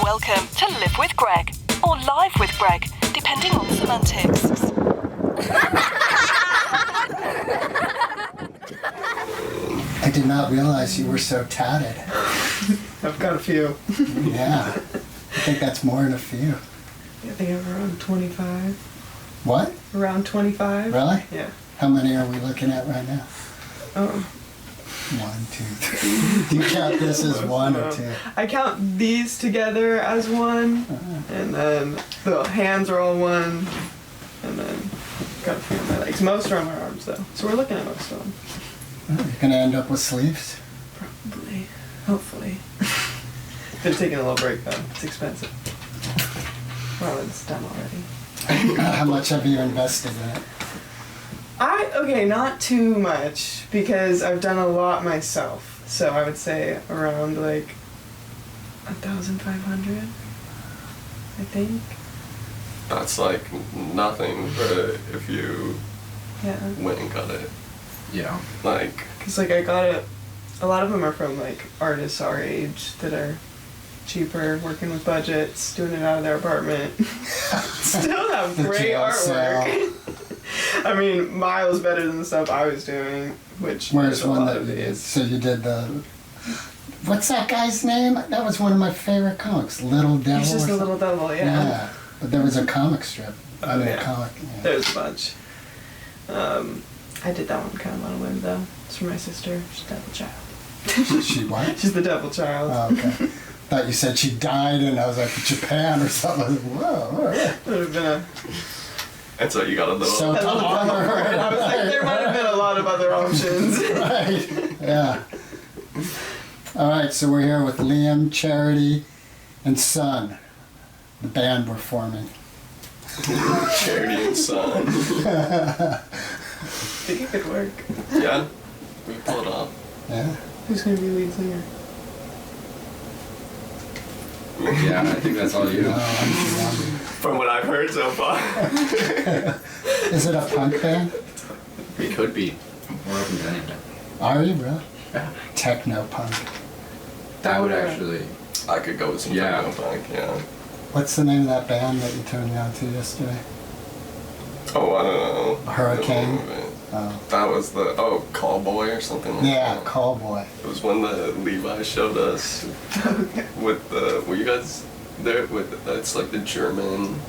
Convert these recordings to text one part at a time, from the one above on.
Welcome to Live with Greg, or Live with Greg, depending on semantics. I did not realize you were so tatted. I've got a few. Yeah. I think that's more than a few. I think I'm around 25. What? Around 25. Really? Yeah. How many are we looking at right now? 1, 2, 3. Do you count this as one or two? I count these together as one, and then the hands are all one, and then got a few on my legs. Most are on my arms, though. So we're looking at most of them. You're going to end up with sleeves? Probably. Hopefully. Been taking a little break, though. It's expensive. Well, it's done already. How much have you invested in it? Okay, not too much, because I've done a lot myself. So I would say around like 1,500, I think. That's like nothing, but if you Yeah. went and got it, Yeah. like, Because like I got it, a lot of them are from like artists our age that are cheaper, working with budgets, doing it out of their apartment. Still have The great jail cell. artwork. I mean, miles better than the stuff I was doing, which Where's is a one lot that of you did? these. So you did the... What's that guy's name? That was one of my favorite comics. Little Devil. He's just or a little something? devil, yeah. But there was a comic strip. I mean, yeah. a comic. Yeah. There's a bunch. I did that one kind of on a whim, though. It's for my sister. She's the devil child. She what? She's the devil child. Oh, okay. Thought you said she died and I was like, Japan or something. I was like, whoa, all right. Would have been a... and so you got a little. So to honor her. I was like, there might have been a lot of other options. Right, yeah. All right, so we're here with Liam, Charity, and Son, the band we're forming. Charity and Son. I think it could work. Yeah, we pull it off. Yeah. Who's going to be lead singer? Yeah, I think that's all you. From what I've heard so far. Is it a punk band? We could be. We're open to anything. Are you, bro? Yeah. Techno punk. That would actually. I could go with some Yeah. techno punk, yeah. What's the name of that band that you turned me on to yesterday? Oh, I don't know. Hurricane? The name of it. Oh. That was the, Callboy or something like Yeah, that. Callboy. It was when the Levi showed us with the, were you guys there with, it's like the German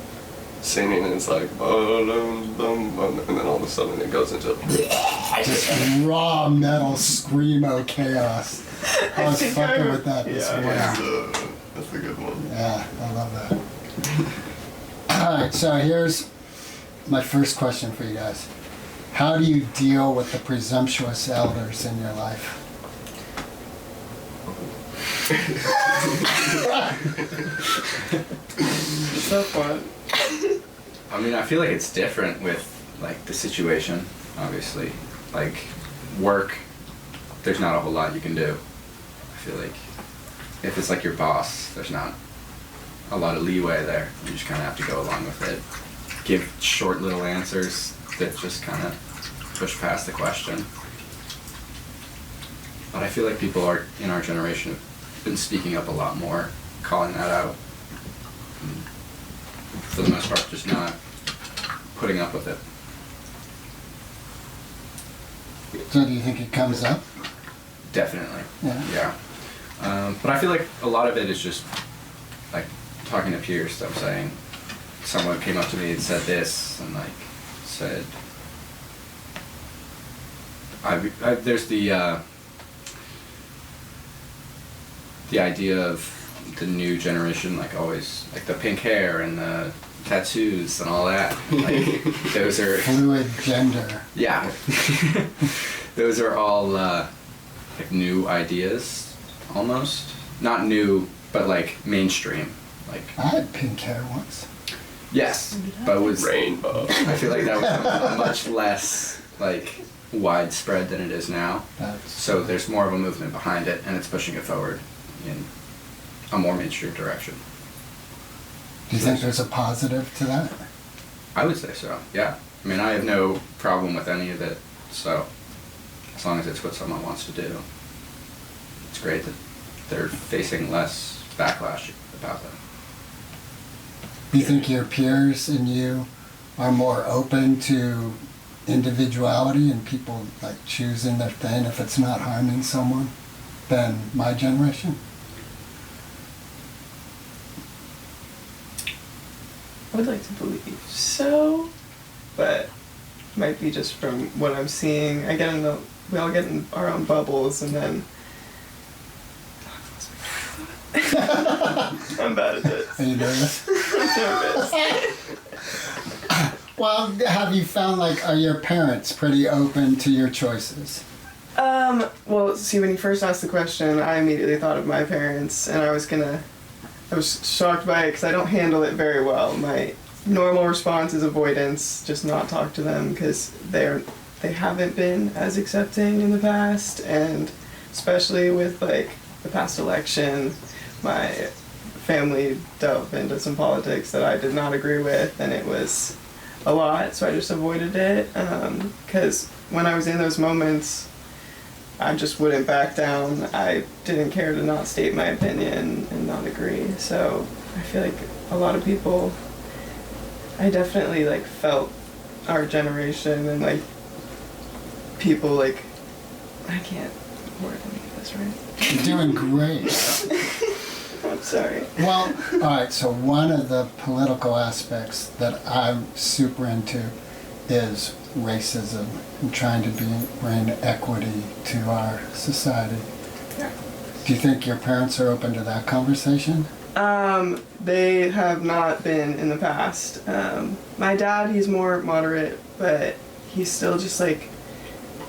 singing and it's like, and then all of a sudden it goes into, Just raw metal screamo chaos. I was fucking with that this morning. that's a good one. Yeah, I love that. Alright, so here's my first question for you guys. How do you deal with the presumptuous elders in your life? So fun. I mean, I feel like it's different with like the situation. Obviously, like work, there's not a whole lot you can do. I feel like if it's like your boss, there's not a lot of leeway there. You just kind of have to go along with it. Give short little answers that just kind of push past the question. But I feel like people are in our generation have been speaking up a lot more, calling that out. And for the most part, just not putting up with it. So do you think it comes up? Definitely. Yeah. But I feel like a lot of it is just like talking to peers. I'm saying someone came up to me and said this, and like said, there's the idea of the new generation, like always, like the pink hair and the tattoos and all that. Like those are Fluid gender. yeah. Those are all like new ideas, almost. Not new, but like mainstream. Like I had pink hair once. yes, but it was. Rainbow. I feel like that was much less like widespread than it is now. That's, So there's more of a movement behind it, and it's pushing it forward in a more mainstream direction. do you think there's a positive to that? I would say so. Yeah. I mean, I have no problem with any of it. So as long as it's what someone wants to do, it's great that they're facing less backlash about them. Do you think your peers and you are more open to individuality and people like choosing their thing if it's not harming someone than my generation? I would like to believe so, but might be just from what I'm seeing. We all get in our own bubbles, and then I'm bad at this. Are you nervous? I'm nervous. Well, have you found, like, are your parents pretty open to your choices? Well, see, when you first asked the question, I immediately thought of my parents, and I was shocked by it because I don't handle it very well. My normal response is avoidance, just not talk to them because they haven't been as accepting in the past, and especially with like the past election, my family delved into some politics that I did not agree with, and it was a lot, so I just avoided it because when I was in those moments, I just wouldn't back down. I didn't care to not state my opinion and not agree. So I feel like a lot of people, I definitely like felt our generation and like people like, I can't word any of this right. You're doing great. I'm sorry. Well, all right, so one of the political aspects that I'm super into is racism and trying to bring equity to our society. Yeah. Do you think your parents are open to that conversation? They have not been in the past. My dad, he's more moderate, but he still just like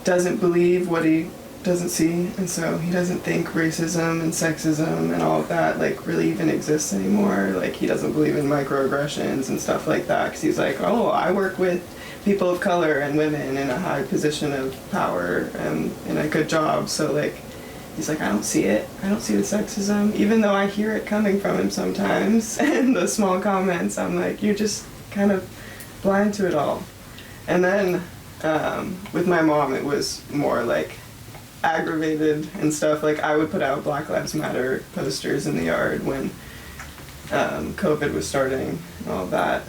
doesn't believe what he doesn't see, and so he doesn't think racism and sexism and all of that like really even exists anymore. Like he doesn't believe in microaggressions and stuff like that because he's like, oh, I work with people of color and women in a high position of power and in a good job, so like he's like, I don't see it. I don't see the sexism, even though I hear it coming from him sometimes. And the small comments, I'm like, you're just kind of blind to it all. And then with my mom, it was more like aggravated and stuff. Like I would put out Black Lives Matter posters in the yard when COVID was starting and all that,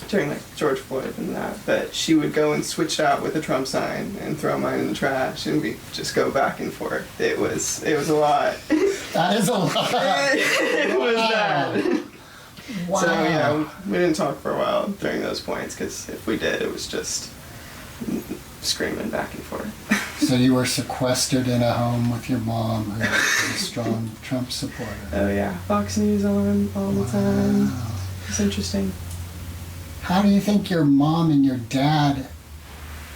during like George Floyd and that, but she would go and switch out with a Trump sign and throw mine in the trash, and we just go back and forth. It was a lot. That is a lot. It was bad. Wow. So yeah, we didn't talk for a while during those points because if we did, it was just screaming back and forth. So you were sequestered in a home with your mom, who was a strong Trump supporter. Oh yeah, Fox News on all the time. Wow. It's interesting. How do you think your mom and your dad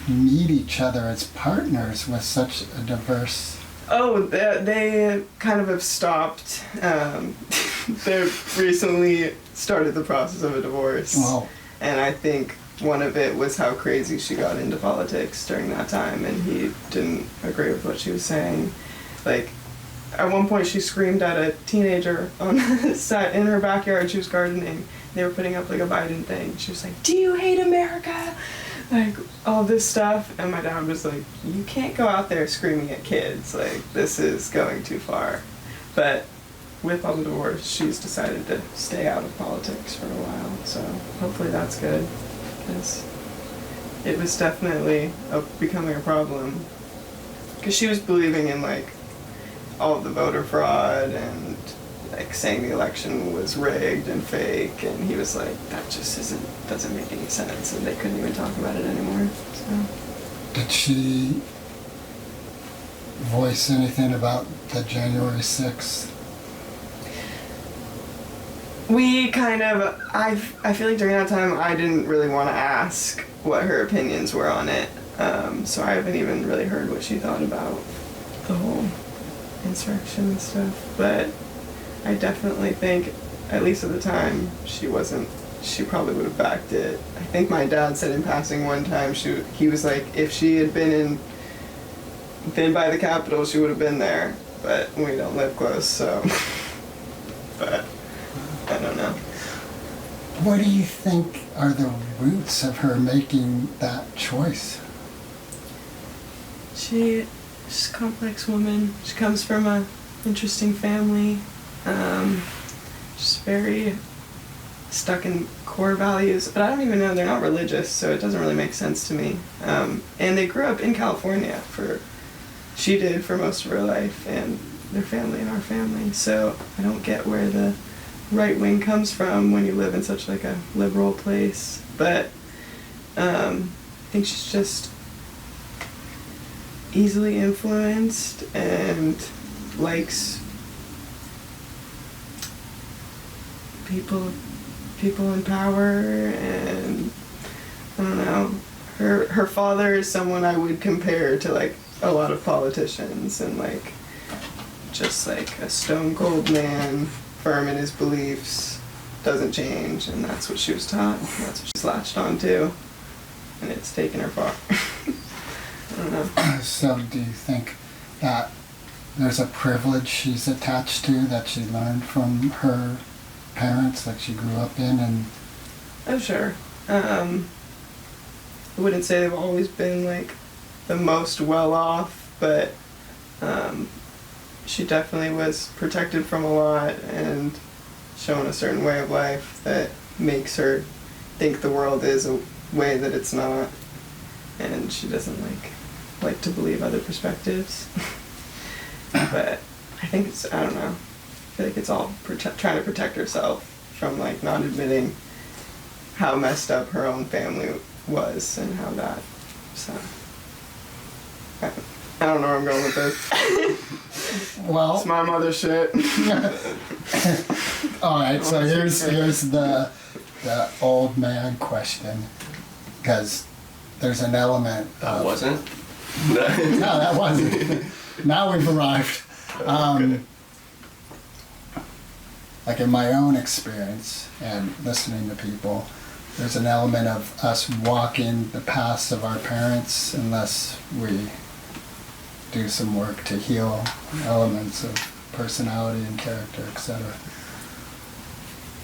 meet each other as partners with such a diverse... Oh, they kind of have stopped. They recently started the process of a divorce. Wow. And I think one of it was how crazy she got into politics during that time, and he didn't agree with what she was saying. Like, at one point she screamed at a teenager on the side in her backyard. She was gardening. They were putting up like a Biden thing. She was like, "Do you hate America?" Like all this stuff. And my dad was like, "You can't go out there screaming at kids. Like this is going too far." But with all the divorce, she's decided to stay out of politics for a while. So hopefully that's good, because it was definitely becoming a problem. Because she was believing in like all of the voter fraud and like saying the election was rigged and fake, and he was like, that just doesn't make any sense, and they couldn't even talk about it anymore. So Did she voice anything about the January 6th? we kind of, I feel like during that time I didn't really want to ask what her opinions were on it, so I haven't even really heard what she thought about the whole insurrection and stuff, but I definitely think, at least at the time, she probably would have backed it. I think my dad said in passing one time, he was like, if she had been by the Capitol, she would have been there, but we don't live close, so, but I don't know. What do you think are the roots of her making that choice? She's a complex woman. She comes from a interesting family. Just very stuck in core values, but I don't even know, they're not religious, so it doesn't really make sense to me. And they grew up in California she did for most of her life, and their family and our family, so I don't get where the right wing comes from when you live in such like a liberal place, but I think she's just easily influenced and likes people in power, and I don't know. Her father is someone I would compare to like a lot of politicians, and like just like a stone cold man, firm in his beliefs, doesn't change, and that's what she was taught. That's what she's latched on to, and it's taken her far. I don't know. So do you think that there's a privilege she's attached to that she learned from her parents that she grew up in? And Oh, sure. I wouldn't say they've always been like the most well off, but she definitely was protected from a lot and shown a certain way of life that makes her think the world is a way that it's not, and she doesn't like to believe other perspectives. But I think it's, I don't know, I feel like it's all trying to protect herself from like not admitting how messed up her own family was and how that, so I don't know where I'm going with this. well, It's my mother's shit. all right. So here's the old man question, because there's an element. That wasn't? No, that wasn't. Now we've arrived. Like in my own experience and listening to people, there's an element of us walking the paths of our parents unless we do some work to heal elements of personality and character, etc.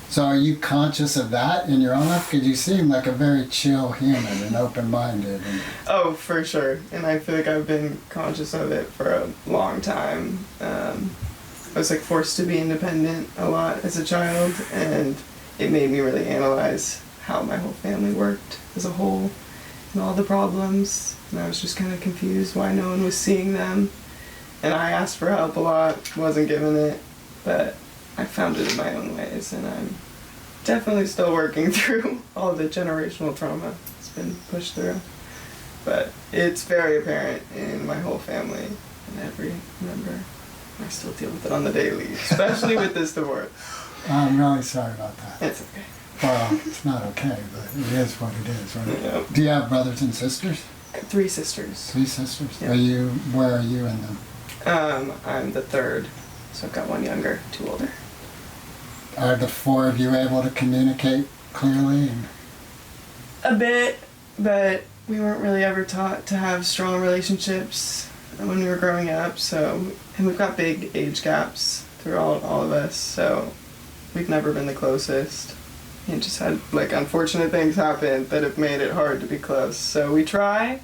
So are you conscious of that in your own life? Because you seem like a very chill human and open-minded. And Oh, for sure. And I feel like I've been conscious of it for a long time. I was like forced to be independent a lot as a child, and it made me really analyze how my whole family worked as a whole and all the problems. And I was just kind of confused why no one was seeing them. And I asked for help a lot, wasn't given it, but I found it in my own ways, and I'm definitely still working through all the generational trauma that's been pushed through. But it's very apparent in my whole family and every member. I still deal with it on the daily, especially with this divorce. I'm really sorry about that. It's okay. Well, it's not okay, but it is what it is, right? Yeah. Do you have brothers and sisters? 3 sisters. 3 sisters? Yeah. Where are you in them? I'm the third, so I've got 1 younger, 2 older. Are the 4 of you able to communicate clearly? And A bit, but we weren't really ever taught to have strong relationships when we were growing up, and we've got big age gaps through all of us, so we've never been the closest. And just had like unfortunate things happen that have made it hard to be close. So we try,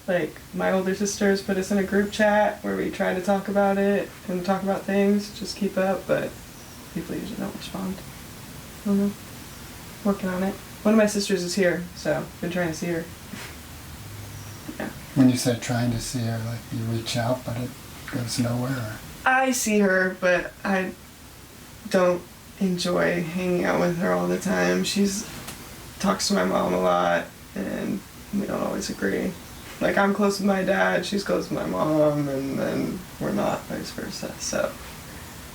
like my older sisters put us in a group chat where we try to talk about it and talk about things, just keep up, but people usually don't respond. I don't know. Working on it. One of my sisters is here, so I've been trying to see her. Yeah. when you say trying to see her, like you reach out but it goes nowhere? Or? I see her, but I don't enjoy hanging out with her all the time. She's talks to my mom a lot, and we don't always agree. Like, I'm close with my dad, she's close with my mom, and then we're not, vice versa. So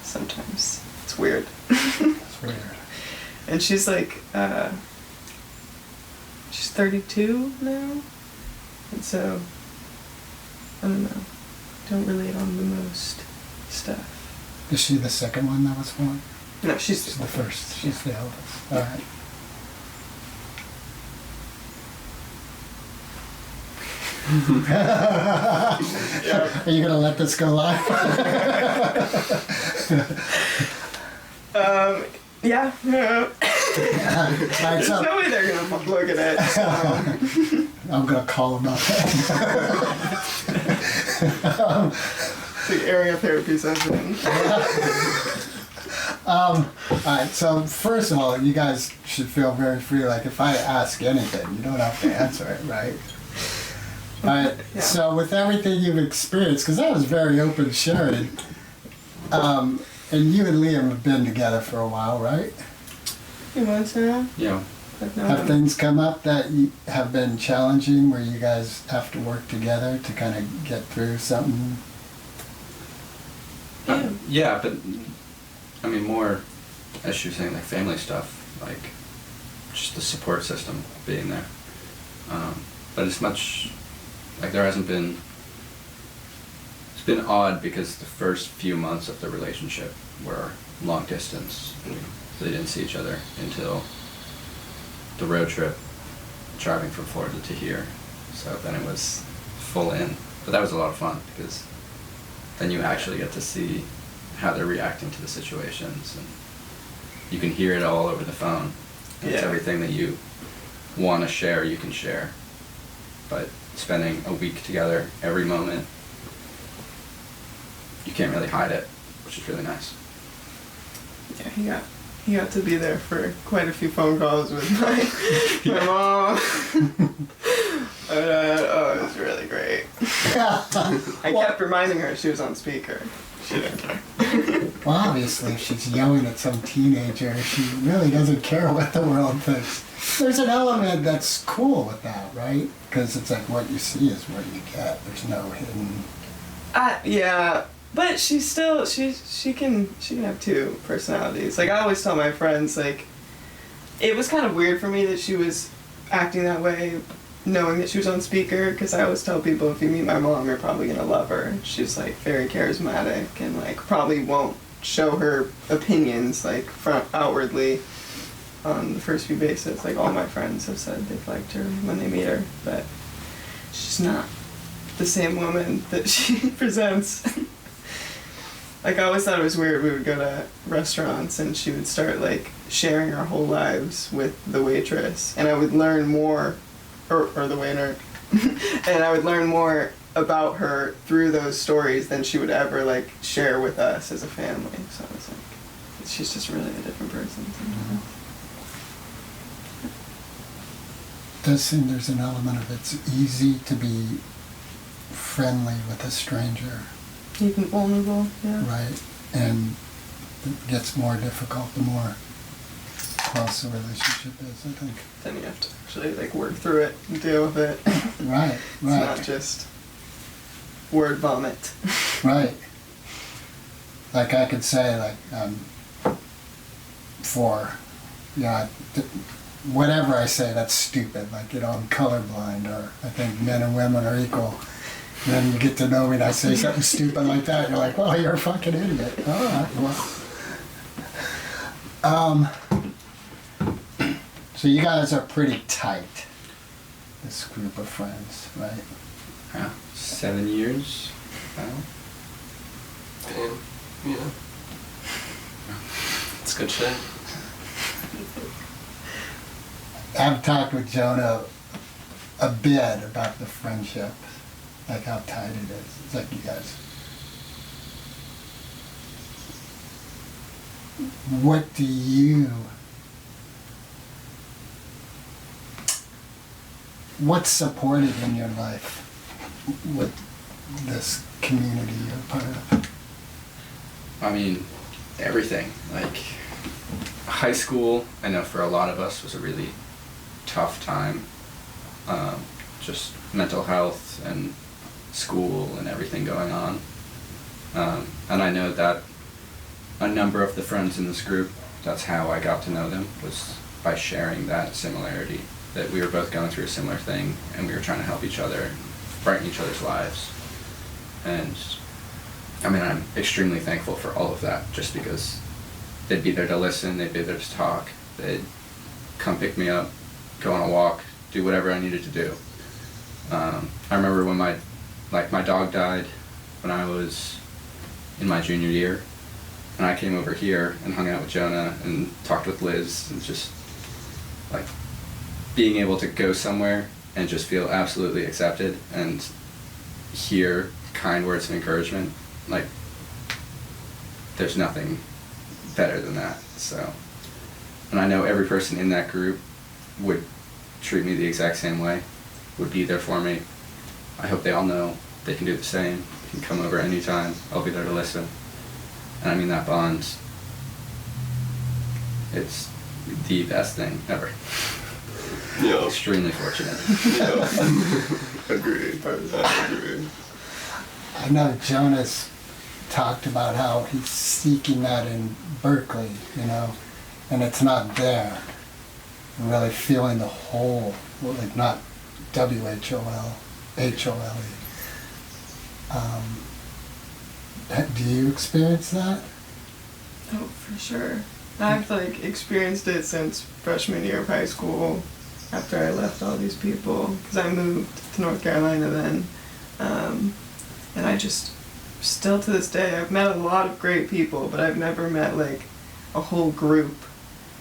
sometimes it's weird. It's weird. And she's like, she's 32 now, and so I don't know. Don't relate on the most stuff. Is she the second one that was born? No, she's She's the first. She's the eldest. All right. Are you gonna let this go live? Yeah. All right, There's so no way they're gonna look at it. So. I'm gonna call him up. It's like area therapy session. Alright, so first of all, you guys should feel very free. Like, if I ask anything, you don't have to answer it, right? Alright, Yeah. so with everything you've experienced, because that was very open sharing, and you and Liam have been together for a while, right? You want to know? Yeah. I've known Have him. things come up that have been challenging where you guys have to work together to kind of get through something? Yeah. Yeah, but I mean, more, as she was saying, like family stuff, like just the support system being there. But it's much, like there hasn't been, it's been odd because the first few months of the relationship were long distance. They didn't see each other until the road trip, driving from Florida to here. So then it was full in. But that was a lot of fun because then you actually get to see how they're reacting to the situations, and you can hear it all over the phone. And It's Yeah. everything that you want to share, you can share. But spending a week together every moment, you can't really hide it, which is really nice. Yeah, he got to be there for quite a few phone calls with my mom. It was really great. I kept reminding her she was on speaker. She didn't care. Well, obviously, if she's yelling at some teenager, she really doesn't care what the world thinks. There's an element that's cool with that, right? Because it's like what you see is what you get. There's no hidden. Yeah, but she still she can have two personalities. Like I always tell my friends, like it was kind of weird for me that she was acting that way, knowing that she was on speaker. Because I always tell people, if you meet my mom, you're probably gonna love her. She's like very charismatic and like probably won't show her opinions like outwardly on the first few bases. Like all my friends have said they've liked her when they meet her, but she's not the same woman that she presents. Like I always thought it was weird. We would go to restaurants and she would start like sharing our whole lives with the waitress, and I would learn more, or the waiter, and I would learn more about her through those stories than she would ever like share with us as a family. So I was like, she's just really a different person. Does seem there's an element of it's easy to be friendly with a stranger, Even vulnerable, yeah. right? And it gets more difficult the more close the relationship is, I think. Then you have to actually like work through it and deal with it. Right, It's not right, just word vomit. right. Like I could say, like, whatever I say, that's stupid. Like, I'm colorblind, or I think men and women are equal. And then you get to know me and I say something stupid like that, and you're like, well, you're a fucking idiot. All right, well. So you guys are pretty tight, this group of friends, right? Yeah, 7 years now. And, yeah. It's good shit. I've talked with Jonah a bit about the friendship, like how tight it is. It's like you guys. What's supported in your life with this community you're part of? I mean, everything. Like, high school, I know for a lot of us, was a really tough time. Just mental health and school and everything going on. And I know that a number of the friends in this group, that's how I got to know them, was by sharing that similarity, that we were both going through a similar thing and we were trying to help each other, brighten each other's lives. And I mean, I'm extremely thankful for all of that, just because they'd be there to listen, they'd be there to talk, they'd come pick me up, go on a walk, do whatever I needed to do. I remember when my dog died when I was in my junior year, and I came over here and hung out with Jonah and talked with Liz, and just like being able to go somewhere and just feel absolutely accepted and hear kind words of encouragement. Like, there's nothing better than that. So, and I know every person in that group would treat me the exact same way, would be there for me. I hope they all know they can do the same. You can come over anytime. I'll be there to listen. And I mean, that bond, it's the best thing ever. Yeah. Extremely fortunate. Yeah. Agreed. I agree. I know Jonas talked about how he's seeking that in Berkeley, you know, and it's not there. Really feeling the whole, well, like not WHOL, HOLE. Do you experience that? Oh, for sure. I've like experienced it since freshman year of high school, after I left all these people, because I moved to North Carolina then. And I just, still to this day, I've met a lot of great people, but I've never met like a whole group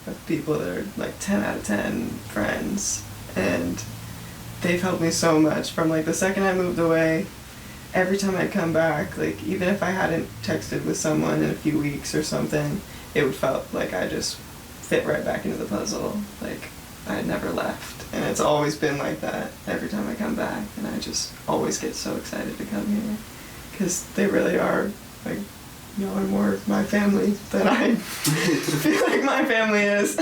of people that are like 10 out of 10 friends. And they've helped me so much from like the second I moved away. Every time I'd come back, like even if I hadn't texted with someone in a few weeks or something, it would felt like I just fit right back into the puzzle. Like I had never left. And it's always been like that every time I come back. And I just always get so excited to come here. Because they really are, like, y'all are more my family than I feel like my family is.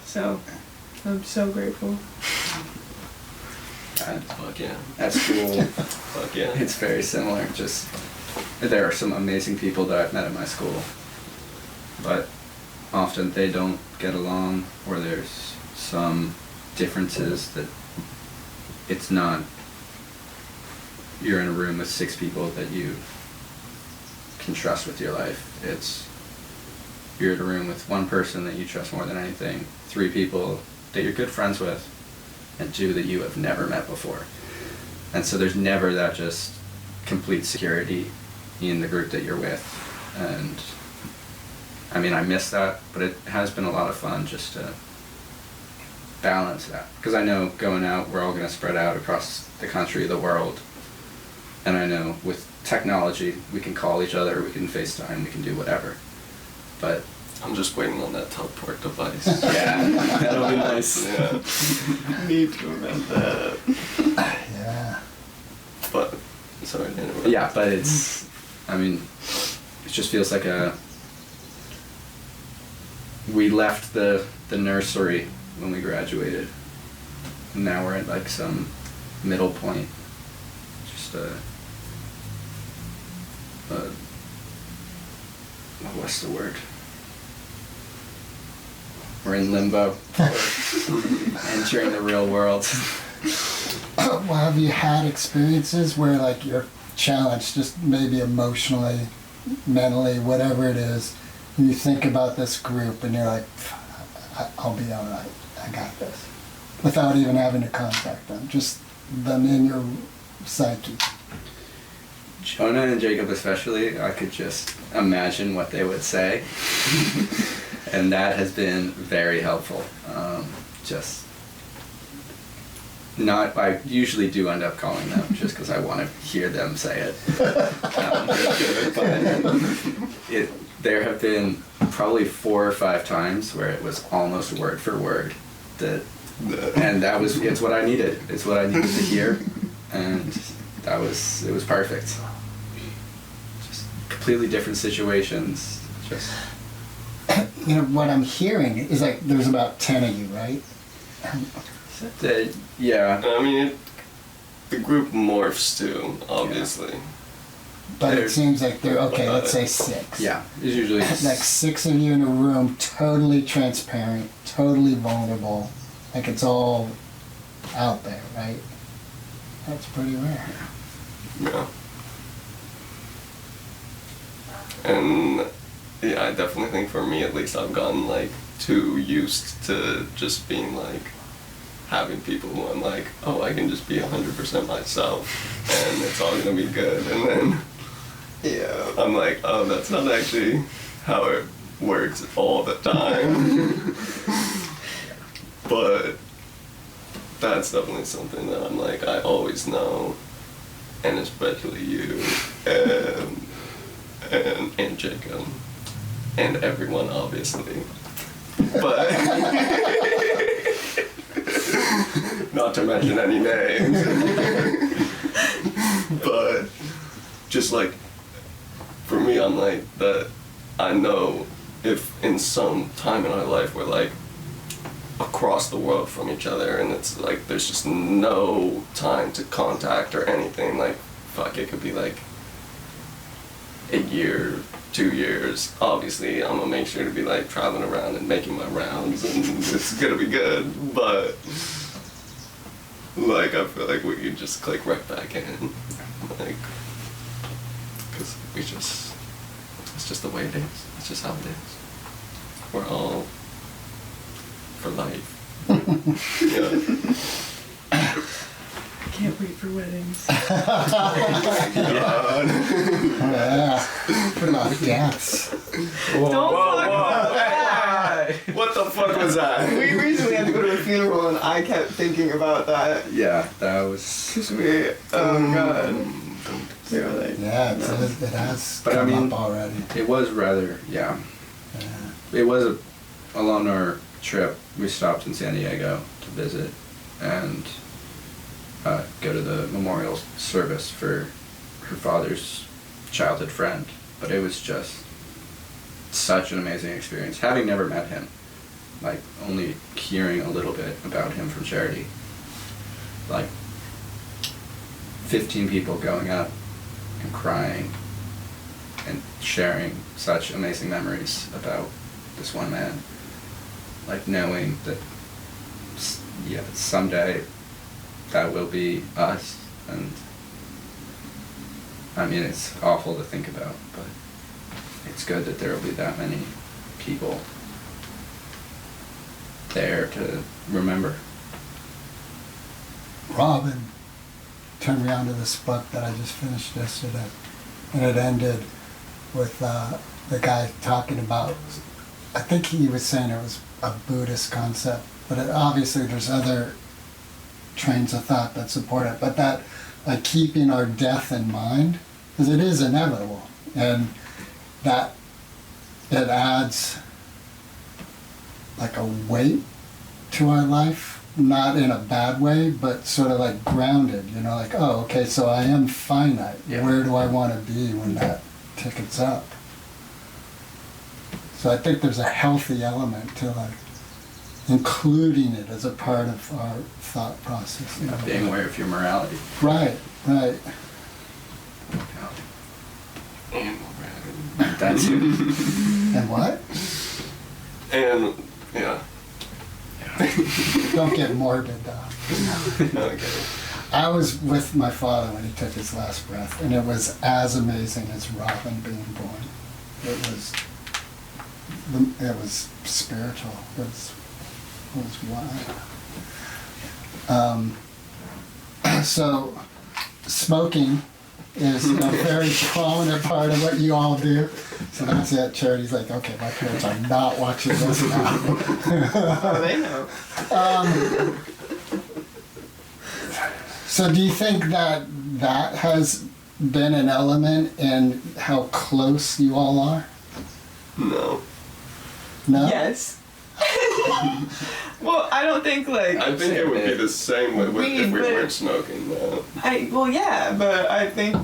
So, I'm so grateful. Fuck yeah. At school, Fuck yeah. it's very similar. Just, there are some amazing people that I've met at my school, but often they don't get along, or there's some differences that it's not, you're in a room with 6 people that you can trust with your life. It's, you're in a room with 1 person that you trust more than anything, 3 people that you're good friends with, and 2 that you have never met before. And so there's never that just complete security in the group that you're with. And I mean, I miss that, but it has been a lot of fun just to balance that. Because I know going out, we're all going to spread out across the country, the world. And I know with technology, we can call each other, we can FaceTime, we can do whatever. But I'm just waiting on that teleport device. yeah, that'll be nice. Yeah. Need to invent that. Yeah. But, sorry to interrupt. Yeah, but it's, I mean, it just feels like we left the nursery when we graduated. And now we're at like some middle point. Just what's the word? We're in limbo. Entering the real world. Well, have you had experiences where like you're challenged, just maybe emotionally, mentally, whatever it is, and you think about this group and you're like, I'll be all right, I got this, without even having to contact them, just them in your psyche? Jonah and Jacob especially, I could just imagine what they would say. And that has been very helpful. I usually do end up calling them just because I want to hear them say it. But there have been probably 4 or 5 times where it was almost word for word. And it's what I needed. It's what I needed to hear. And it was perfect. Just completely different situations. Just. You know, what I'm hearing is like there's about 10 of you, right? Yeah. I mean, the group morphs too, obviously. But it seems like they're, okay, let's say 6. Yeah, it's usually Like 6 of you in a room, totally transparent, totally vulnerable, like it's all out there, right? That's pretty rare. Yeah. And yeah, I definitely think for me at least I've gotten like too used to just being like having people who I'm like, oh, I can just be 100% myself and it's all gonna be good, and then yeah, I'm like, oh, that's not actually how it works all the time. But that's definitely something that I'm like, I always know, and especially you and Jacob, and everyone, obviously. But not to mention any names. But just like for me, I'm like that. I know if in some time in our life we're like across the world from each other, and it's like there's just no time to contact or anything. Like fuck, it could be like a year, 2 years. Obviously, I'm gonna make sure to be like traveling around and making my rounds, and it's gonna be good. But like, I feel like we could just click right back in, like, because it's just the way it is. It's just how it is. We're all for life. Yeah. I can't wait for weddings. Yeah. What about deaths? Don't talk about that. What the fuck was that? We recently had to go to a funeral, and I kept thinking about that. Yeah, that was. Cause oh god. We were like, Yeah, no. it has But I come mean- up already. It was rather, yeah. Yeah. It was along our trip. We stopped in San Diego to visit and go to the memorial service for her father's childhood friend. But it was just such an amazing experience. Having never met him, like only hearing a little bit about him from Charity. Like 15 people going up and crying and sharing such amazing memories about this one man. Like knowing that, yeah, someday that will be us. And I mean, it's awful to think about, but it's good that there will be that many people there to remember. Robin turned me on to this book that I just finished yesterday, and it ended with the guy talking about, I think he was saying it was a Buddhist concept, but obviously there's other trains of thought that support it, but that like keeping our death in mind, because it is inevitable, and that it adds like a weight to our life, not in a bad way, but sort of like grounded, you know, like, oh, okay, so I am finite. Yeah. Where do I want to be when that ticket's up? So I think there's a healthy element to like including it as a part of our thought process. You know, being aware of your morality. Right, right. And That's it. And what? and yeah. Don't get morbid, though. Okay. I was with my father when he took his last breath, and it was as amazing as Robin being born. It was spiritual. It was wild. So, smoking is a very prominent part of what you all do. So that's it. Charity's like, okay, my parents are not watching this now. Oh, they know. So do you think that that has been an element in how close you all are? No. No? Yes. Well, I don't think like I think it would be the same way if we But- weren't smoking. No. yeah, but I think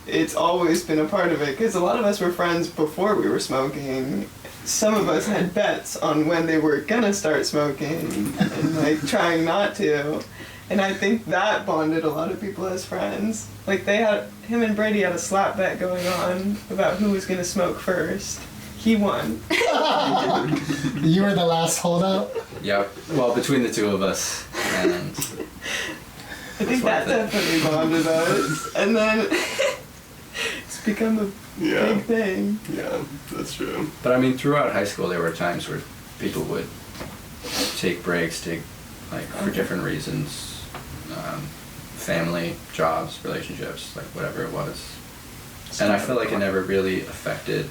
it's always been a part of it because a lot of us were friends before we were smoking. Some of us had bets on when they were gonna start smoking and like trying not to. And I think that bonded a lot of people as friends. Like him and Brady had a slap bet going on about who was gonna smoke first. He won. You were the last holdout? Yep. Well, between the two of us, and I think that That's definitely bonded us. And then it's become a Yeah. big thing. Yeah, that's true. but I mean, throughout high school, there were times where people would take breaks, for different reasons, family, jobs, relationships, like whatever it was. And I feel like it never really affected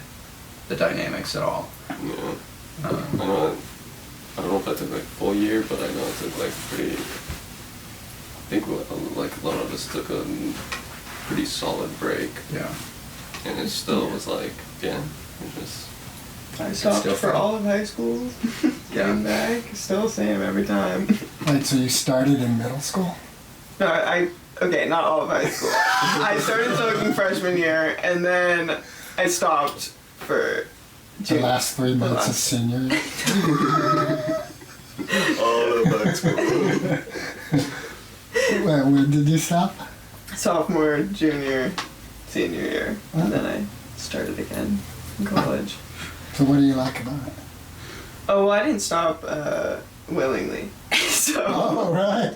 the dynamics at all. Yeah. I don't know if that took like a full year, but I know it took like pretty. I think like a lot of us took a pretty solid break, Yeah. and it still was like, yeah, it just I stopped Still for fun. all of high school. Came back, still same every time. Wait, so you started in middle school? No, okay, not all of high school. I started smoking freshman year, and then I stopped for The last 3 months of last- senior year? All of high school. When did you stop? sophomore, junior, senior year, and then I started again in college. So what do you like about it? Oh, well, I didn't stop willingly. So Oh, right.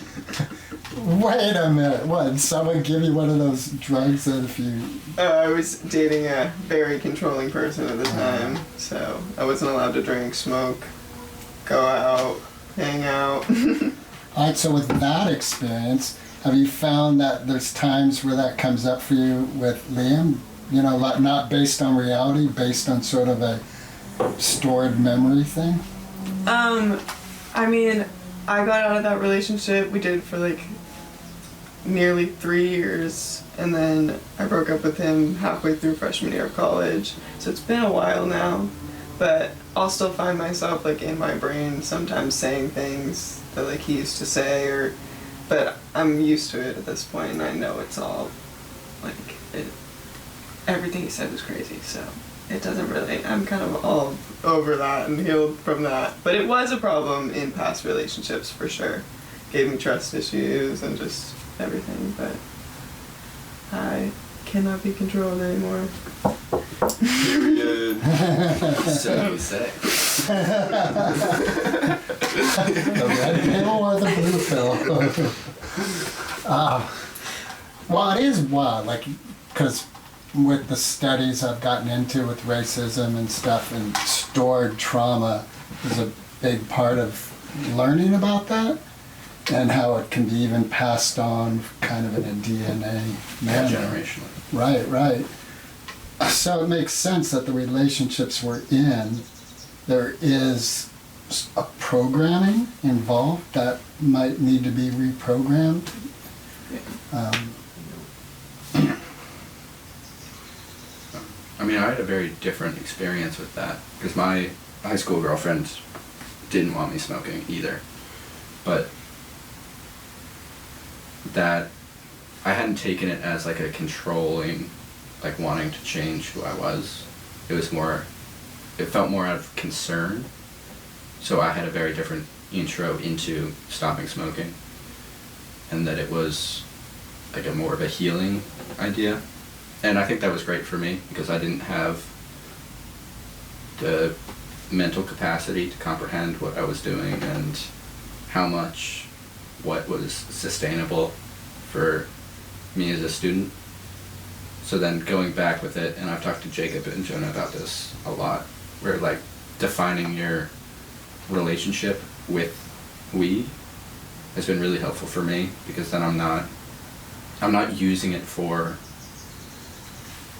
Wait a minute. What, did someone give you one of those drugs that if you... I was dating a very controlling person at the time, so I wasn't allowed to drink, smoke, go out, hang out. All right, so with that experience, have you found that there's times where that comes up for you with Liam? You know, like not based on reality, based on sort of a stored memory thing? I mean, I got out of that relationship. We did it for like nearly 3 years, and then I broke up with him halfway through freshman year of college. So it's been a while now, but I'll still find myself like in my brain sometimes saying things that like he used to say, or but I'm used to it at this point, and I know it's all like everything he said was crazy, so it doesn't really, I'm kind of all over that and healed from that. But it was a problem in past relationships for sure. Gave me trust issues and just everything, but I cannot be controlled anymore. Period. So you say. The red pill or the blue pill? Well, it is wild, like, because with the studies I've gotten into with racism and stuff, and stored trauma is a big part of learning about that, and how it can be even passed on kind of in a DNA manner. Generationally. Right. So it makes sense that the relationships we're in, there is a programming involved that might need to be reprogrammed. I mean, I had a very different experience with that because my high school girlfriend didn't want me smoking either. But that I hadn't taken it as like a controlling, like wanting to change who I was. It was more, it felt more out of concern. So I had a very different intro into stopping smoking, and that it was like a more of a healing idea. And I think that was great for me because I didn't have the mental capacity to comprehend what I was doing and how much what was sustainable for me as a student. So then going back with it, and I've talked to Jacob and Jonah about this a lot, where like defining your relationship with weed has been really helpful for me because then I'm not using it for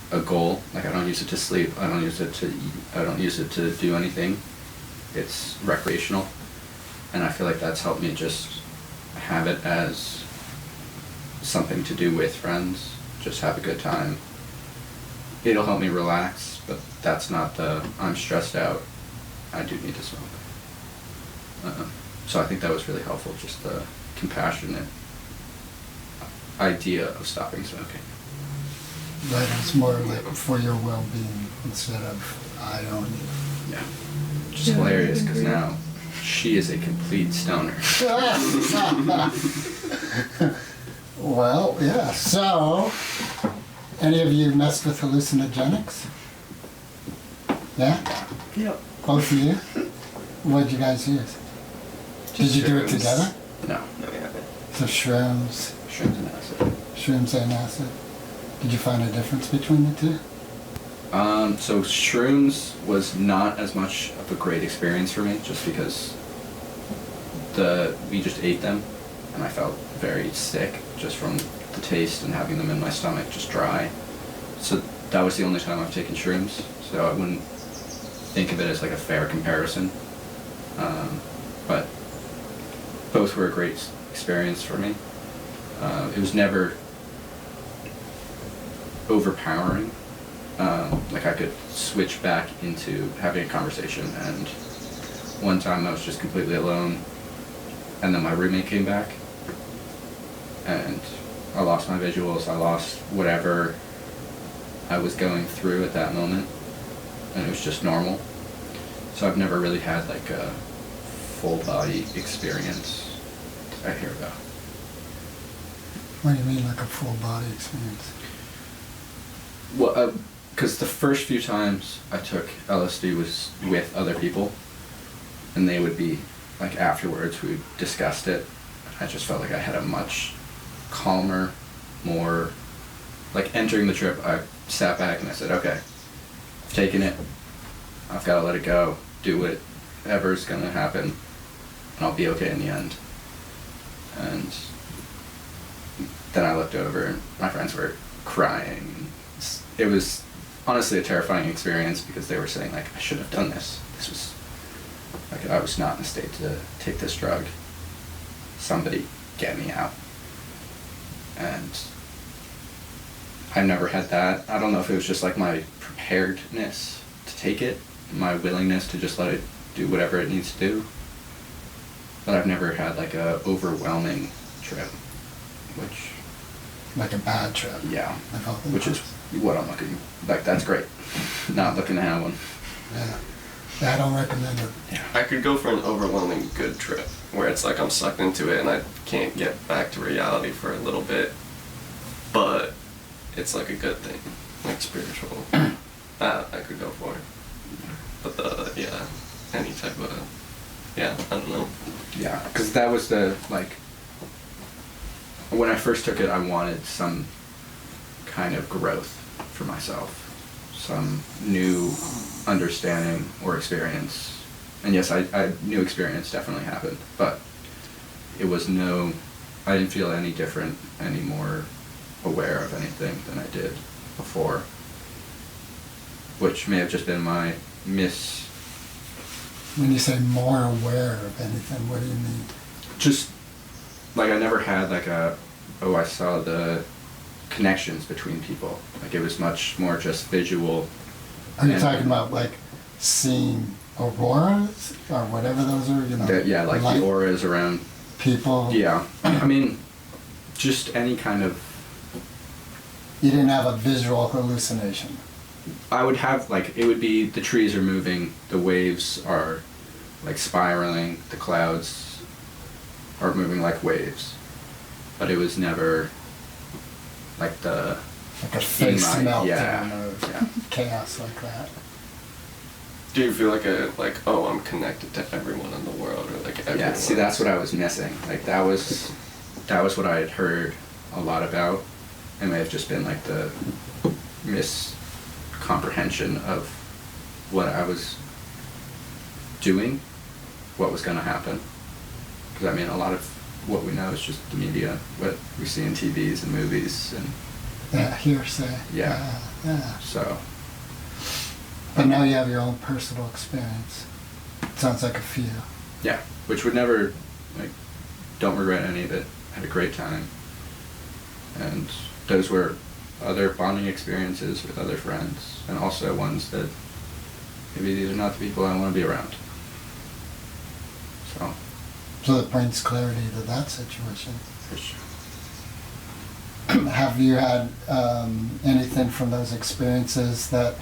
a goal. Like I don't use it to sleep, I don't use it to eat, I don't use it to do anything. It's recreational. And I feel like that's helped me just have it as something to do with friends, just have a good time. It'll help me relax, but that's not the, I'm stressed out, I do need to smoke. So I think that was really helpful, just the compassionate idea of stopping smoking. But it's more like for your well-being instead of I own you. Yeah. Which is Yeah, I hilarious because agree. now she is a complete stoner. Well, yeah. So, any of you messed with hallucinogenics? Yeah? Yep. Both of you? What'd you guys use? Did you do it Shrooms. together? No. No, we haven't. So shrooms, Shrooms and acid. shrooms and acid. Did you find a difference between the two? So shrooms was not as much of a great experience for me, just because we just ate them, and I felt very sick just from the taste and having them in my stomach just dry. So that was the only time I've taken shrooms. So I wouldn't think of it as like a fair comparison. But both were a great experience for me. It was never overpowering. like I could switch back into having a conversation. And one time I was just completely alone, and then my roommate came back, and I lost my visuals, I lost whatever I was going through at that moment, and it was just normal. So I've never really had like a full body experience I hear about. What do you mean, like a full body experience? Well, because the first few times I took LSD was with other people, and they would be, like afterwards we discussed it. I just felt like I had a much calmer, more, like entering the trip, I sat back and I said, okay, I've taken it, I've got to let it go, do whatever's going to happen, and I'll be okay in the end. And then I looked over and my friends were crying. It was honestly a terrifying experience because they were saying like, I shouldn't have done this. This was, like I was not in a state to take this drug. Somebody get me out. And I've never had that. I don't know if it was just like my preparedness to take it, my willingness to just let it do whatever it needs to do. But I've never had like a overwhelming trip, which, Like a bad trip? yeah, I felt the which is what I'm looking, like that's great. Not looking to have one. Yeah. Yeah, I don't recommend it. Yeah. I could go for an overwhelming good trip where it's like I'm sucked into it and I can't get back to reality for a little bit, but it's like a good thing, like spiritual. That I could go for. But any type of, I don't know. Yeah, because that was the, like, when I first took it, I wanted some kind of growth for myself, some new understanding or experience. And yes, I new experience definitely happened, but it was I didn't feel any different, any more aware of anything than I did before, which may have just been my When you say more aware of anything, what do you mean? just like I never had like I saw the connections between people. Like it was much more just visual. Are you And- talking about like seeing auroras or whatever those are? You know, Yeah, like light the auras around. people. Yeah, I mean, just any kind of. You didn't have a visual hallucination. I would have like, it would be the trees are moving, the waves are like spiraling, the clouds are moving like waves, but it was never like the. Like a face my- melting yeah, or yeah. chaos like that. Do you feel like I'm connected to everyone in the world, or like everyone? Yeah, see, that's what I was missing. Like that was what I had heard a lot about. It may have just been like the miscomprehension of what I was doing, what was going to happen. Because I mean, a lot of what we know is just the media, what we see in TVs and movies, and Yeah, hearsay. Yeah. Yeah. so But now you have your own personal experience. Sounds like a few. yeah, which would never, like, don't regret any of it. Had a great time, and those were other bonding experiences with other friends, and also ones that maybe these are not the people I want to be around. So, So that brings clarity to that situation. which, Have you had anything from those experiences that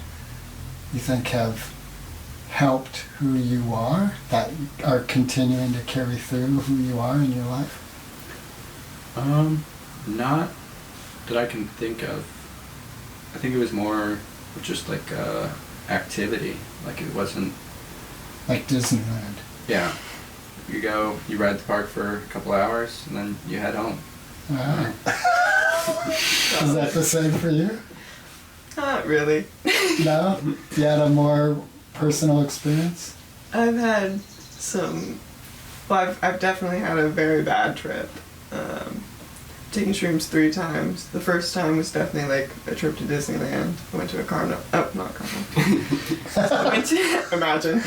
you think have helped who you are, that are continuing to carry through who you are in your life? not that I can think of. I think it was more just like activity. Like it wasn't. Like Disneyland. Yeah, you go, you ride the park for a couple hours, and then you head home. Ah. Is that the same for you? Not really. No? You had a more personal experience? I've had I've definitely had a very bad trip. Taken shrooms 3 times. The first time was definitely like a trip to Disneyland. I went to a carnival. Oh, not carnival. I went to, imagine.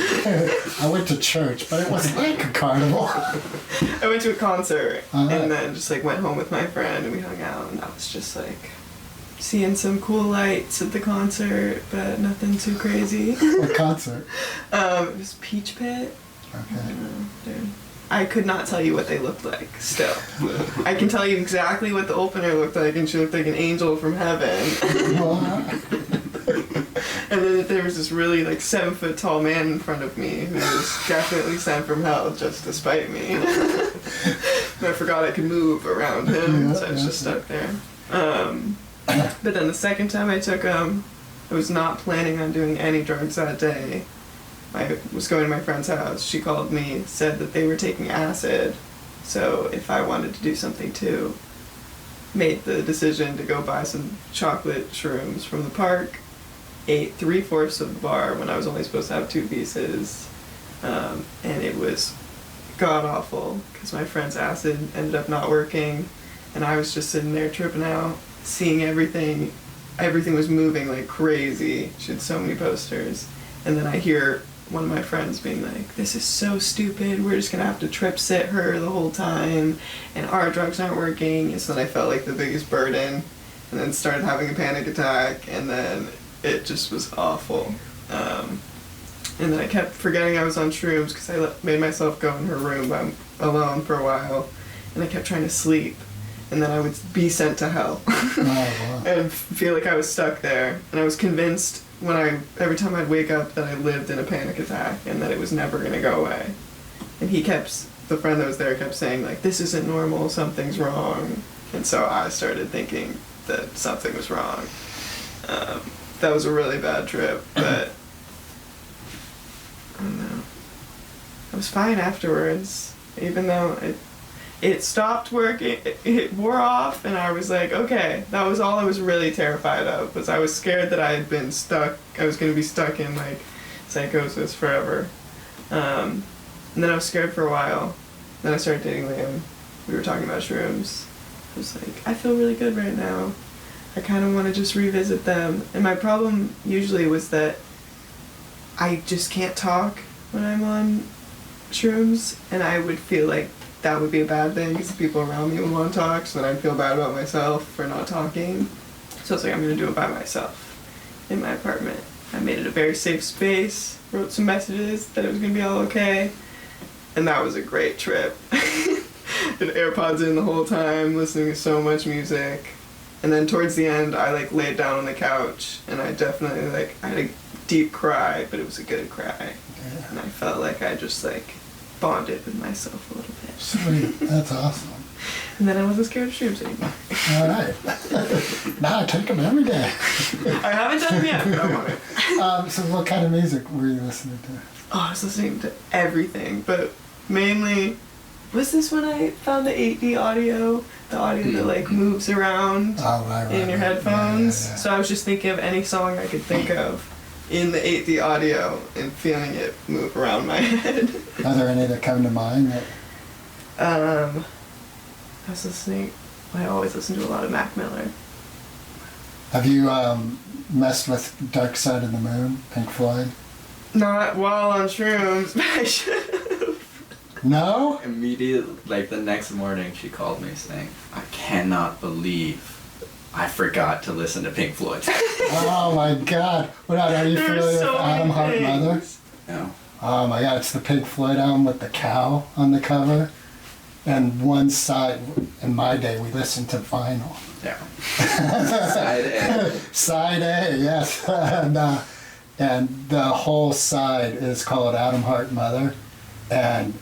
I went to church, but it was like a carnival. I went to a concert Uh-huh. and then just like went home with my friend and we hung out and that was just like seeing some cool lights at the concert, but nothing too crazy. What concert? It was Peach Pit. Okay. I could not tell you what they looked like still. I can tell you exactly what the opener looked like, and she looked like an angel from heaven. And then there was this really like 7-foot tall man in front of me who was definitely sent from hell just to spite me. And I forgot I could move around him, so I was just stuck there. But then the second time I took him, I was not planning on doing any drugs that day. I was going to my friend's house. She called me, said that they were taking acid, so if I wanted to do something too, made the decision to go buy some chocolate shrooms from the park, ate 3/4 of the bar when I was only supposed to have 2 pieces, and it was god awful because my friend's acid ended up not working, and I was just sitting there tripping out, seeing everything. Everything was moving like crazy. She had so many posters, and then I hear one of my friends being like, "This is so stupid, we're just gonna have to trip sit her the whole time, and our drugs aren't working." And so then I felt like the biggest burden, and then started having a panic attack, and then it just was awful. And then I kept forgetting I was on shrooms because I made myself go in her room alone for a while, and I kept trying to sleep, and then I would be sent to hell. Oh, wow. And feel like I was stuck there, and I was convinced every time I'd wake up that I lived in a panic attack and that it was never gonna go away. And the friend that was there kept saying like, "This isn't normal, something's wrong." And so I started thinking that something was wrong. That was a really bad trip, but I don't know. I was fine afterwards, even though it stopped working, it wore off, and I was like, okay, that was all I was really terrified of, was I was scared that I had been stuck, I was going to be stuck in, like, psychosis forever. And then I was scared for a while. Then I started dating Liam. We were talking about shrooms. I was like, I feel really good right now. I kind of want to just revisit them. And my problem usually was that I just can't talk when I'm on shrooms, and I would feel like that would be a bad thing because the people around me would want to talk, so then I'd feel bad about myself for not talking. So I was like, I'm going to do it by myself in my apartment. I made it a very safe space, wrote some messages that it was going to be all okay, and that was a great trip. Had AirPods in the whole time, listening to so much music. And then towards the end, I like laid down on the couch, and I definitely I had a deep cry, but it was a good cry. Yeah. And I felt like I just like bonded with myself a little bit. Sweet. That's awesome. And then I wasn't scared of shrooms anymore. All right. Now I take them every day. I haven't done them yet, but I want it. So what kind of music were you listening to? Oh, I was listening to everything, but mainly, was this when I found the 8D audio? The audio that like moves around Oh, right. in your right. headphones. Yeah. So I was just thinking of any song I could think of in the 8D audio and feeling it move around my head. Are there any that come to mind? I was listening, I always listen to a lot of Mac Miller. Have you messed with Dark Side of the Moon, Pink Floyd? Not while on shrooms, but I should. No? Immediately, like the next morning, she called me saying, "I cannot believe I forgot to listen to Pink Floyd." Oh my God! What are you There are familiar so with Adam many Hart Mother? things. No. Oh my God! It's the Pink Floyd album with the cow on the cover, and one side. In my day, we listened to vinyl. Yeah. Side A. Side A, yes, and the whole side is called Adam Hart Mother, and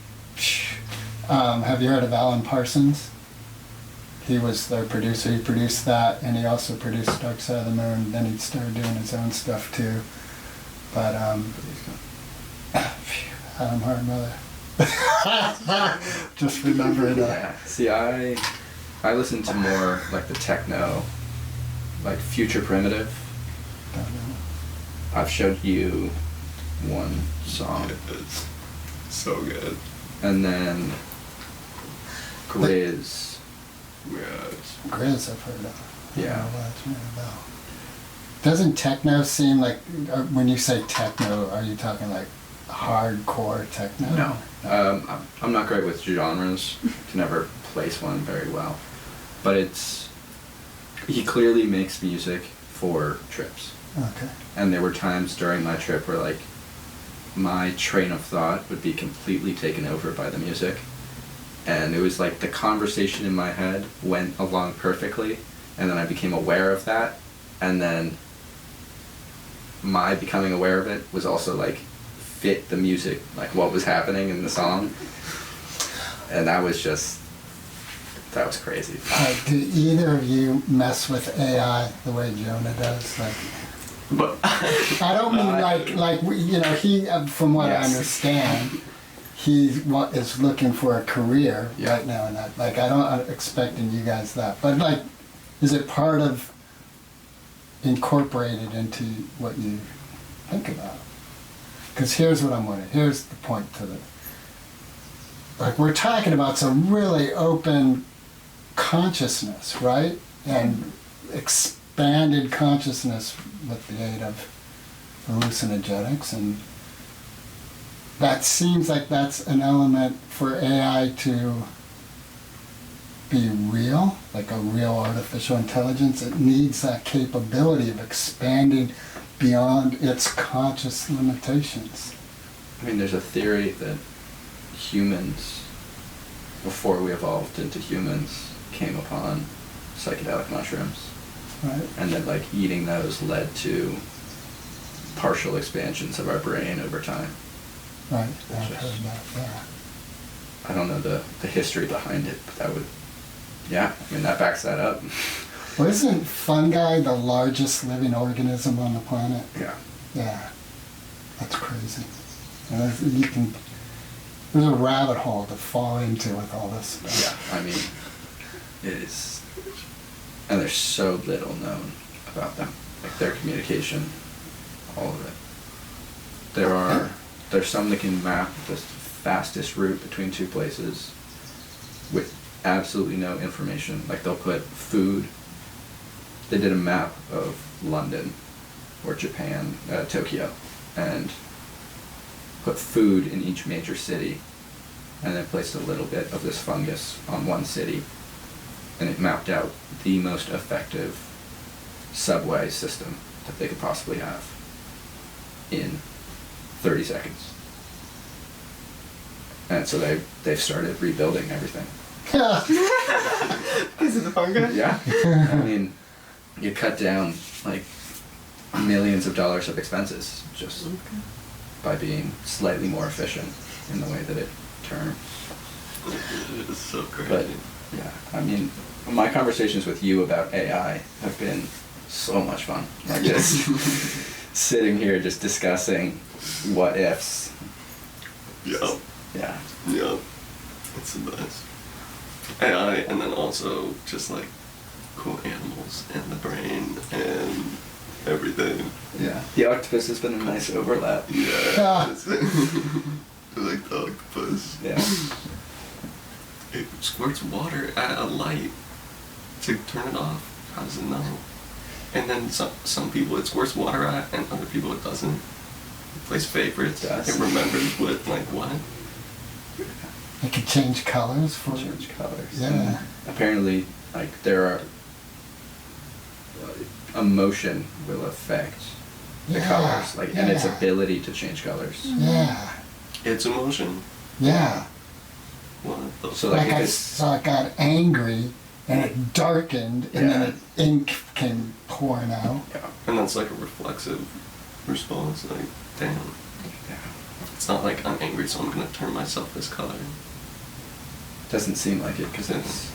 have you heard of Alan Parsons? He was their producer. He produced that, and he also produced Dark Side of the Moon. Then he started doing his own stuff too. But Adam Hart Mother. Just remember it. Yeah. See, I listen to more like the techno, like Future Primitive. I've showed you one song. It's so good. And then Grizz. Yeah, it's Grizz, I've heard of. I don't Yeah. know what it's really about. Doesn't techno seem like, when you say techno, are you talking like hardcore techno? No. I'm not great with genres. Can never place one very well. But it's he clearly makes music for trips. Okay. And there were times during my trip where like my train of thought would be completely taken over by the music. And it was like the conversation in my head went along perfectly, and then I became aware of that, and then my becoming aware of it was also like fit the music, like what was happening in the song. And that was crazy. Do either of you mess with AI the way Jonah does? Like, But I don't mean he, from what I Yes. understand, he is looking for a career Yeah. right now, and that, like, I'm expecting you guys that, but like, is it part of incorporated into what you think about? Because here's what I'm wondering. Here's the point to it. Like, we're talking about some really open consciousness, right? And expanded consciousness with the aid of hallucinogenics, and that seems like that's an element for AI to be real, like a real artificial intelligence. It needs that capability of expanding beyond its conscious limitations. I mean, there's a theory that humans, before we evolved into humans, came upon psychedelic mushrooms, Right? and that like eating those led to partial expansions of our brain over time. Right. I've heard that. Yeah. I don't know the history behind it, but that would, yeah, I mean, that backs that up. Well, isn't fungi the largest living organism on the planet? Yeah. Yeah. That's crazy. And there's a rabbit hole to fall into with all this stuff. Yeah, I mean, it is, and there's so little known about them, like their communication, all of it. There's some that can map the fastest route between two places with absolutely no information. Like they'll put food. They did a map of London or Japan, Tokyo, and put food in each major city, and then placed a little bit of this fungus on one city, and it mapped out the most effective subway system that they could possibly have in 30 seconds. And so they've started rebuilding everything. Yeah. Is it the fungi? Yeah. I mean, you cut down like millions of dollars of expenses just by being slightly more efficient in the way that it turns. it's so crazy. But yeah, I mean, my conversations with you about AI have been so much fun. Like just sitting here just discussing what ifs. yeah, Yeah. yeah, it's the best. AI, and then also just like cool animals and the brain and everything. Yeah. The octopus has been a nice overlap. Yeah. it's- like the octopus. Yeah. It squirts water at a light to turn it off. How does it know? And then some people it squirts water at, and other people it doesn't. It plays favorites. It does. It remembers what. It can change colors for Change colors. Yeah. Apparently, like there are emotion will affect the Yeah, colors, like and its yeah. ability to change colors. Yeah. It's emotion. Yeah. What the So Like like I if saw it got angry and it darkened and then ink came pouring out. yeah. And that's like a reflexive response. Like, damn. Yeah. It's not like I'm angry, so I'm gonna turn myself this color. Doesn't seem like it because it's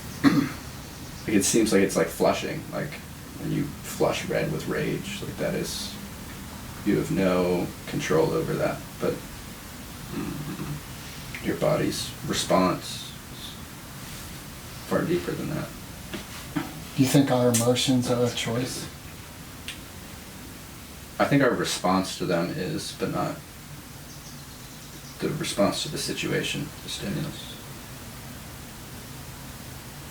like it seems like it's like flushing, like when you flush red with rage, like that is you have no control over that, but your body's response is far deeper than that. Do you think our emotions are a choice? I think our response to them is, but not the response to the situation, the stimulus.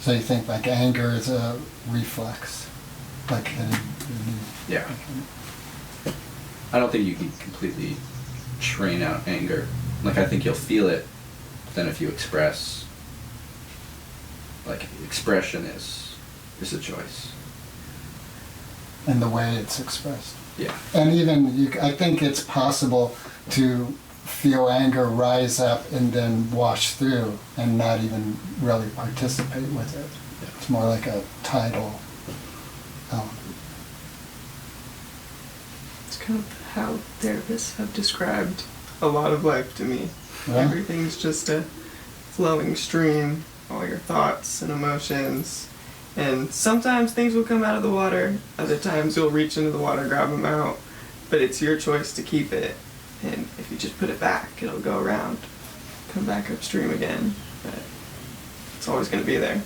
So you think like anger is a reflex? Like Yeah. I don't think you can completely train out anger. Like I think you'll feel it, but then if you express, like expression is a choice. in the way it's expressed. Yeah. And even, I think it's possible to feel anger rise up and then wash through and not even really participate with it. It's more like a tidal element. It's kind of how therapists have described a lot of life to me. Yeah. Everything's just a flowing stream, all your thoughts and emotions. And sometimes things will come out of the water, other times you'll reach into the water, grab them out, but it's your choice to keep it. And if you just put it back, it'll go around, come back upstream again, but it's always going to be there.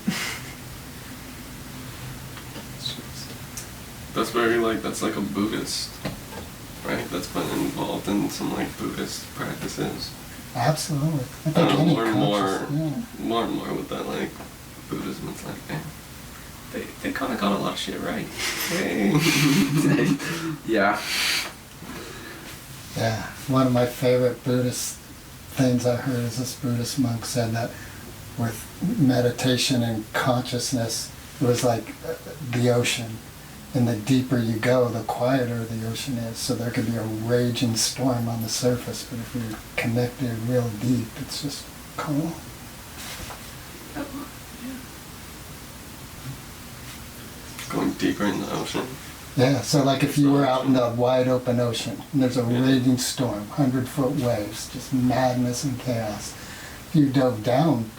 That's very like, that's like a Buddhist, right? That's been involved in some like Buddhist practices. Absolutely. I think any more and conscious- more and more with that like Buddhism, it's like, man, they kind of got a lot of shit right. Hey. Yeah. Yeah, one of my favorite Buddhist things I heard is this Buddhist monk said that with meditation and consciousness, it was like the ocean. And the deeper you go, the quieter the ocean is. So there could be a raging storm on the surface, but if you're connected real deep, it's just calm. Going deeper in the ocean. Yeah, so like if you were out in the wide open ocean, and there's a raging storm, 100-foot waves, just madness and chaos. If you dove down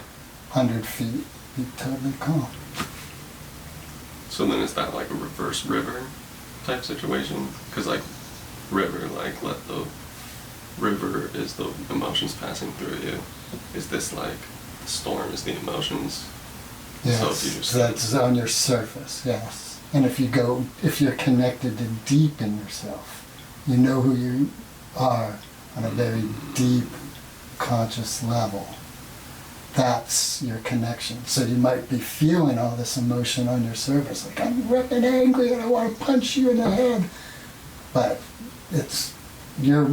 100 feet, you'd be totally calm. So then is that like a reverse river type situation? Because like river, like let the river is the emotions passing through you. Is this like the storm is the emotions? Yes, So if you just- so that's on your surface, yes. And if you're connected to deep in yourself, you know who you are on a very deep, conscious level. That's your connection. So you might be feeling all this emotion on your surface, like I'm ripping angry and I want to punch you in the head. But it's your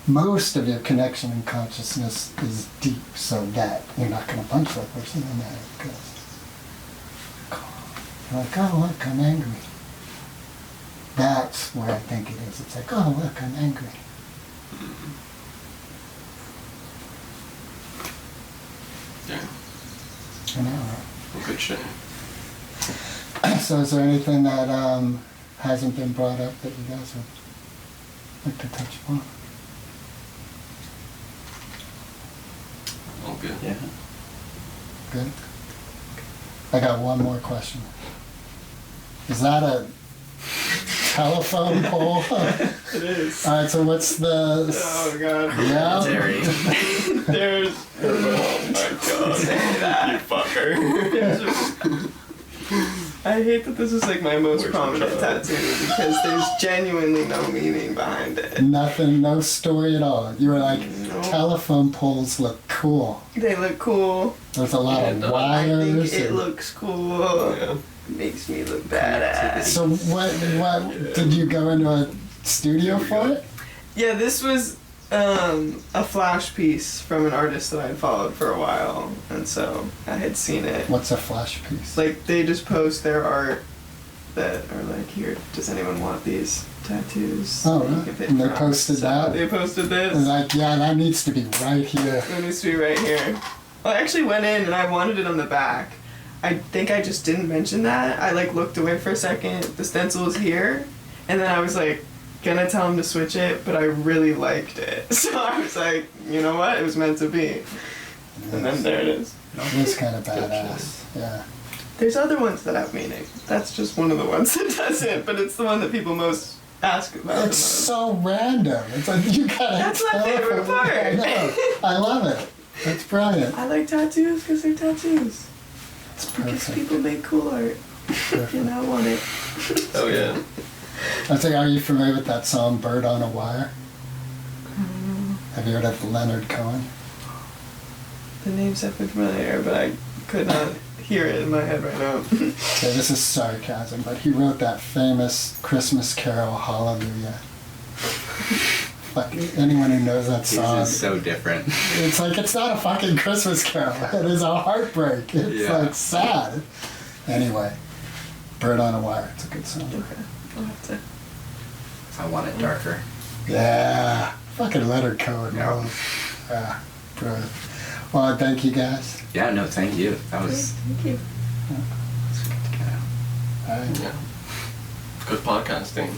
most of your connection and consciousness is deep, so that you're not going to punch that person in the head because you're like, oh look, I'm angry. That's where I think it is. It's like, oh look, I'm angry. Yeah. You know. Well, good shit. So is there anything that hasn't been brought up that you guys would like to touch upon? All good. Yeah. Good. I got one more question. Is that a telephone pole? It is. All right, so what's the... Oh god. Yeah? Terry. There's Oh my god. You fucker. I hate that this is like my most Where's prominent the child? tattoo because there's genuinely no meaning behind it. Nothing, no story at all. You were like, No. telephone poles look cool. They look cool. There's a lot of Yeah, I think wires. it and- looks cool. Yeah. Makes me look badass. So what did you go into a studio for it? Yeah, this was a flash piece from an artist that I had followed for a while, and so I had seen it. What's a flash piece? Like they just post their art that are like, here, does anyone want these tattoos? Oh, that you right. can pick And they from. posted So that? They posted And this. like, yeah, that needs to be right here. It needs to be right here. Well, I actually went in and I wanted it on the back. I think I just didn't mention that. I like looked away for a second. The stencil is here, and then I was like gonna tell him to switch it, but I really liked it, so I was like, you know what? It was meant to be. And then there it is. It is kind of badass. Yeah. There's other ones that have meaning. That's just one of the ones that doesn't, but it's the one that people most ask about. the It's most. so random. It's like you gotta. That's my tell favorite them. part. I know. I love it. That's brilliant. I like tattoos because they're tattoos. It's Because perfect. people make cool art, and I want it. Oh yeah. I was like, are you familiar with that song "Bird on a Wire"? Have you heard of Leonard Cohen? The names have been familiar, but I could not hear it in my head right now. So this is sarcasm, but he wrote that famous Christmas carol, Hallelujah. Fuck, anyone who knows that This song, is so different. it's like, it's not a fucking Christmas carol. It is a heartbreak. It's Yeah. like sad. Anyway, Bird on a Wire. It's a good song. Okay. I'll have to. I want it darker. Yeah. Fucking letter code. Yeah. Man. Yeah. Brilliant. Well, thank you guys. Yeah, no, thank you. That was Thank you. good to get out. All right. Yeah. Good podcasting.